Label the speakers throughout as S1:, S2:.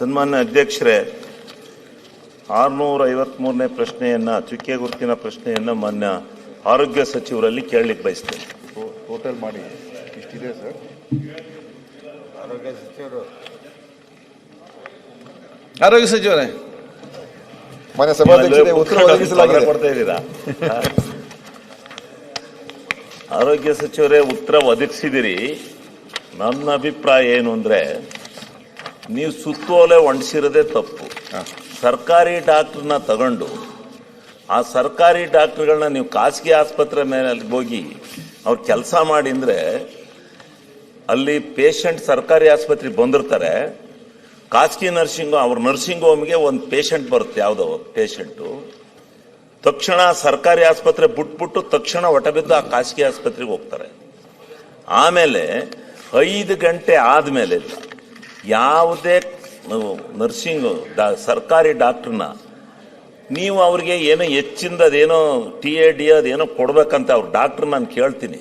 S1: ಸನ್ಮಾನ್ಯ ಅಧ್ಯಕ್ಷರೇ, 653ನೇ ಪ್ರಶ್ನೆಯನ್ನ, ಚುಕ್ಕೆ ಗುರುತಿನ ಪ್ರಶ್ನೆಯನ್ನ ಮಾನ್ಯ ಆರೋಗ್ಯ ಸಚಿವರಲ್ಲಿ ಕೇಳಲಿಕ್ಕೆ ಬಯಸ್ತೇನೆ.
S2: ಟೋಟಲ್ ಮಾಡಿ ಇಷ್ಟಿದೆ ಸರ್.
S3: ಆರೋಗ್ಯ ಸಚಿವರೇ,
S2: ಮಾನ್ಯ ಸಭಾಧ್ಯಕ್ಷರೇ, ಉತ್ತರ ಒದಗಿಸಲಾಗಿದೆ.
S1: ಕೊಡ್ತಾ ಇದ್ದೀರಾ? ಆರೋಗ್ಯ ಸಚಿವರೇ, ಉತ್ತರ ಒದಗಿಸಿದಿರಿ. ನನ್ನ ಅಭಿಪ್ರಾಯ ಏನು ಅಂದ್ರೆ, ನೀವು ಸುತ್ತೋಲೆ ಹೊಂಡಿಸಿರೋದೇ ತಪ್ಪು. ಸರ್ಕಾರಿ ಡಾಕ್ಟರ್ನ ತಗೊಂಡು ಆ ಸರ್ಕಾರಿ ಡಾಕ್ಟರ್ಗಳನ್ನ ನೀವು ಖಾಸಗಿ ಆಸ್ಪತ್ರೆ ಮೇಲೆ ಹೋಗಿ ಅವ್ರು ಕೆಲಸ ಮಾಡಿದ್ರೆ, ಅಲ್ಲಿ ಪೇಷಂಟ್ ಸರ್ಕಾರಿ ಆಸ್ಪತ್ರೆಗೆ ಬಂದಿರ್ತಾರೆ, ಖಾಸಗಿ ಅವ್ರ ನರ್ಸಿಂಗ್ ಹೋಮ್ಗೆ ಒಂದು ಪೇಷಂಟ್ ಬರುತ್ತೆ, ಯಾವುದೋ ಪೇಷಂಟು, ತಕ್ಷಣ ಸರ್ಕಾರಿ ಆಸ್ಪತ್ರೆ ಬಿಟ್ಬಿಟ್ಟು ತಕ್ಷಣ ಹೊಟ್ಟಬಿದ್ದು ಆ ಖಾಸಗಿ ಆಸ್ಪತ್ರೆಗೆ ಹೋಗ್ತಾರೆ. ಆಮೇಲೆ 5 ಗಂಟೆ ಆದಮೇಲೆ ಯಾವುದೇ ನರ್ಸಿಂಗ್ ಸರ್ಕಾರಿ ಡಾಕ್ಟರ್ನ ನೀವು ಅವ್ರಿಗೆ ಏನೋ ಹೆಚ್ಚಿಂದ ಅದೇನೋ TAD ಅದೇನೋ ಕೊಡ್ಬೇಕಂತ ಅವ್ರ ಡಾಕ್ಟರ್ ನಾನು ಕೇಳ್ತೀನಿ,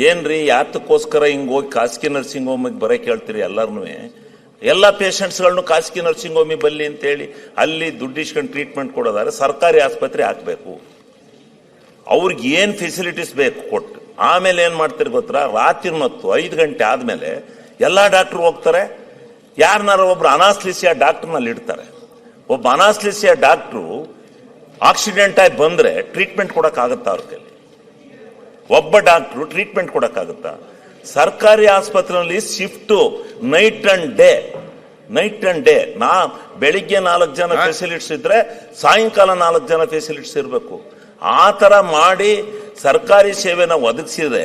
S1: ಏನ್ರಿ ಯಾತಕ್ಕೋಸ್ಕರ ಹಿಂಗೆ ಹೋಗಿ ಖಾಸಗಿ ನರ್ಸಿಂಗ್ ಹೋಮಿಗೆ ಬರೋ ಕೇಳ್ತೀರಿ? ಎಲ್ಲರನ್ನೂ ಎಲ್ಲ ಪೇಷಂಟ್ಸ್ಗಳನ್ನು ಖಾಸಗಿ ನರ್ಸಿಂಗ್ ಹೋಮಿಗೆ ಬಲ್ಲಿ ಅಂತೇಳಿ ಅಲ್ಲಿ ದುಡ್ಡು ಇಸ್ಕೊಂಡು ಟ್ರೀಟ್ಮೆಂಟ್ ಕೊಡೋದಾದ್ರೆ ಸರ್ಕಾರಿ ಆಸ್ಪತ್ರೆ ಹಾಕಬೇಕು. ಅವ್ರಿಗೆ ಏನು ಫೆಸಿಲಿಟೀಸ್ ಬೇಕು ಕೊಟ್ಟು ಆಮೇಲೆ ಏನು ಮಾಡ್ತೀರಿ ಗೊತ್ತಾ? ರಾತ್ರಿ ಹೊತ್ತು 5 ಗಂಟೆ ಆದಮೇಲೆ ಎಲ್ಲ ಡಾಕ್ಟ್ರು ಹೋಗ್ತಾರೆ, ಯಾರನ್ನಾರು ಒಬ್ರು ಅನಾಸ್ಲಿಸಿಯಾ ಡಾಕ್ಟರ್ನಲ್ಲಿ ಇಡ್ತಾರೆ. ಒಬ್ಬ ಅನಾಸ್ಲಿಸಿಯಾ ಡಾಕ್ಟ್ರು ಆಕ್ಸಿಡೆಂಟ್ ಆಗಿ ಬಂದರೆ ಟ್ರೀಟ್ಮೆಂಟ್ ಕೊಡೋಕ್ಕಾಗತ್ತಾ? ಅವ್ರ ಕೈಲಿ ಒಬ್ಬ ಡಾಕ್ಟ್ರು ಟ್ರೀಟ್ಮೆಂಟ್ ಕೊಡೋಕ್ಕಾಗತ್ತಾ? ಸರ್ಕಾರಿ ಆಸ್ಪತ್ರೆಯಲ್ಲಿ ಶಿಫ್ಟು ನೈಟ್ ಅಂಡ್ ಡೇ. ಬೆಳಿಗ್ಗೆ 4 ಜನ ಫೆಸಿಲಿಟೀಸ್ ಇದ್ರೆ ಸಾಯಂಕಾಲ 4 ಜನ ಫೆಸಿಲಿಟೀಸ್ ಇರಬೇಕು. ಆ ಥರ ಮಾಡಿ ಸರ್ಕಾರಿ ಸೇವೆನ ಒದಗಿಸಿದ್ರೆ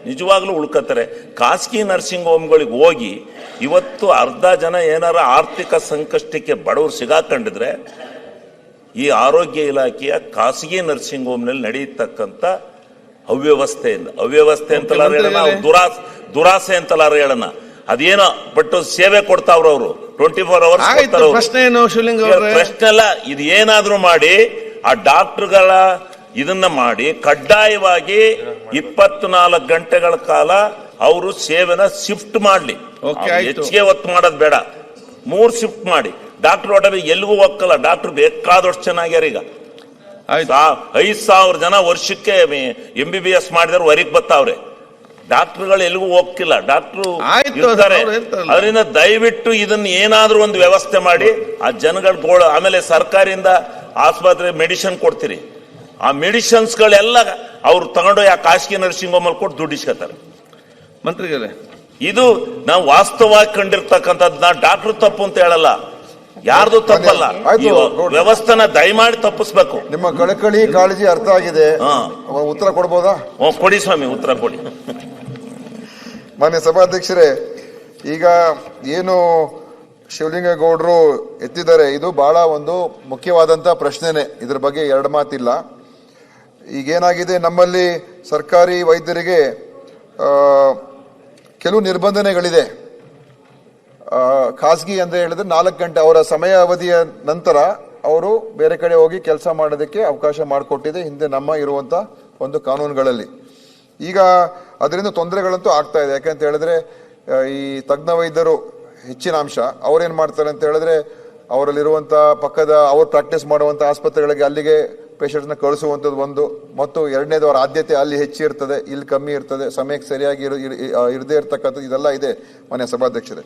S1: ನಿಜವಾಗ್ಲೂ ಉಳ್ಕತ್ತಾರೆ. ಖಾಸಗಿ ನರ್ಸಿಂಗ್ ಹೋಮ್ಗಳಿಗೆ ಹೋಗಿ ಇವತ್ತು ಅರ್ಧ ಜನ ಏನಾರ ಆರ್ಥಿಕ ಸಂಕಷ್ಟಕ್ಕೆ ಬಡವರು ಸಿಗಾಕೊಂಡಿದ್ರೆ ಈ ಆರೋಗ್ಯ ಇಲಾಖೆಯ ಖಾಸಗಿ ನರ್ಸಿಂಗ್ ಹೋಮ್ನಲ್ಲಿ ನಡೆಯತಕ್ಕಂಥ ಅವ್ಯವಸ್ಥೆ ಅಂತಲಾರ ಹೇಳೋಣ, ದುರಾಸೆ ಅಂತಲಾರ ಹೇಳೋಣ, ಅದೇನೋ ಬಟ್ ಸೇವೆ ಕೊಡ್ತಾವ್ರ ಅವರು 24 ಅವರ್ಸ್. ಪ್ರಶ್ನೆ ಅಲ್ಲ, ಇದು ಏನಾದ್ರೂ ಮಾಡಿ ಆ ಡಾಕ್ಟರ್ಗಳ ಇದನ್ನ ಮಾಡಿ ಕಡ್ಡಾಯವಾಗಿ 24 ಗಂಟೆಗಳ ಕಾಲ ಅವರು ಸೇವೆನ ಶಿಫ್ಟ್ ಮಾಡಲಿ. ಹೆಚ್ಚಿಗೆ ಹೊತ್ತು ಮಾಡೋದು ಬೇಡ, 3 ಶಿಫ್ಟ್ ಮಾಡಿ. ಡಾಕ್ಟರ್ ಒಟ್ಟೆ ಎಲ್ಲಿಗೂ ಹೋಗಲ್ಲ, ಡಾಕ್ಟರ್ ಬೇಕಾದಷ್ಟು ಚೆನ್ನಾಗ್ಯಾರ. ಈಗ 5,000 ಜನ ವರ್ಷಕ್ಕೆ MBBS ಮಾಡಿದ್ರೆ ಹೊರಗೆ ಬರ್ತಾವ್ರೆ. ಡಾಕ್ಟರ್ಗಳು ಎಲ್ಲಿಗೂ ಹೋಗ್ತಿಲ್ಲ, ಡಾಕ್ಟ್ರು ಇರ್ತಾರೆ. ಅದರಿಂದ ದಯವಿಟ್ಟು ಇದನ್ನ ಏನಾದ್ರೂ ಒಂದು ವ್ಯವಸ್ಥೆ ಮಾಡಿ ಆ ಜನಗಳ. ಆಮೇಲೆ ಸರ್ಕಾರದಿಂದ ಆಸ್ಪತ್ರೆ ಮೆಡಿಸಿನ್ ಕೊಡ್ತೀರಿ, ಆ ಮೆಡಿಸಿನ್ಸ್ಗಳೆಲ್ಲ ಅವ್ರು ತಗೊಂಡು ಆ ಖಾಸಗಿ ನರ್ಸಿಂಗ್ ಹೋಮ್ ಅಲ್ಲಿ ಕೊಟ್ಟು ದುಡ್ಡು ಇಸ್ಕೊತಾರೆ.
S3: ಮಂತ್ರಿಗಳೇ,
S1: ಇದು ನಾವು ವಾಸ್ತವವಾಗಿ ಕಂಡಿರ್ತಕ್ಕಂಥದ್ದು. ನಾ ಡಾಕ್ಟರ್ ತಪ್ಪು ಅಂತ ಹೇಳಲ್ಲ, ಯಾರ್ದು ತಪ್ಪಲ್ಲ. ವ್ಯವಸ್ಥೆನ ದಯಮಾಡಿ ತಪ್ಪಿಸ್ಬೇಕು.
S2: ನಿಮ್ಮ ಕಳಕಳಿ ಕಾಳಜಿ ಅರ್ಥ ಆಗಿದೆ. ಉತ್ತರ ಕೊಡ್ಬೋದಾ?
S1: ಕೊಡಿ ಸ್ವಾಮಿ, ಉತ್ತರ ಕೊಡಿ.
S2: ಮಾನ್ಯ ಸಭಾಧ್ಯಕ್ಷರೇ, ಈಗ ಏನು ಶಿವಲಿಂಗೇಗೌಡರು ಎತ್ತಿದ್ದಾರೆ ಇದು ಬಹಳ ಒಂದು ಮುಖ್ಯವಾದಂತ ಪ್ರಶ್ನೆನೆ. ಇದ್ರ ಬಗ್ಗೆ 2 ಮಾತಿಲ್ಲ. ಈಗೇನಾಗಿದೆ, ನಮ್ಮಲ್ಲಿ ಸರ್ಕಾರಿ ವೈದ್ಯರಿಗೆ ಕೆಲವು ನಿರ್ಬಂಧನೆಗಳಿದೆ. ಖಾಸಗಿ ಅಂತ ಹೇಳಿದ್ರೆ 4 ಗಂಟೆ ಅವರ ಸಮಯ ಅವಧಿಯ ನಂತರ ಅವರು ಬೇರೆ ಕಡೆ ಹೋಗಿ ಕೆಲಸ ಮಾಡೋದಕ್ಕೆ ಅವಕಾಶ ಮಾಡಿಕೊಟ್ಟಿದೆ ಹಿಂದೆ ನಮ್ಮ ಇರುವಂತ ಒಂದು ಕಾನೂನುಗಳಲ್ಲಿ. ಈಗ ಅದರಿಂದ ತೊಂದರೆಗಳಂತೂ ಆಗ್ತಾ ಇದೆ. ಯಾಕಂತ ಹೇಳಿದ್ರೆ ಈ ತಜ್ಞ ವೈದ್ಯರು ಹೆಚ್ಚಿನ ಅಂಶ ಅವ್ರೇನ್ ಮಾಡ್ತಾರೆ ಅಂತ ಹೇಳಿದ್ರೆ, ಅವರಲ್ಲಿರುವಂತ ಪಕ್ಕದ ಅವ್ರು ಪ್ರಾಕ್ಟೀಸ್ ಮಾಡುವಂತ ಆಸ್ಪತ್ರೆಗಳಿಗೆ ಅಲ್ಲಿಗೆ ಪೇಷಂಟ್ಸ್ನ ಕಳಿಸುವಂಥದ್ದು ಒಂದು, ಮತ್ತು 2ನೇದು ಅವರ ಆದ್ಯತೆ ಅಲ್ಲಿ ಹೆಚ್ಚಿರ್ತದೆ, ಇಲ್ಲಿ ಕಮ್ಮಿ ಇರ್ತದೆ, ಸಮಯಕ್ಕೆ ಸರಿಯಾಗಿ ಇರದೇ ಇರ್ತಕ್ಕಂಥದ್ದು ಇದೆಲ್ಲ ಇದೆ ಮಾನ್ಯ ಸಭಾಧ್ಯಕ್ಷರೇ.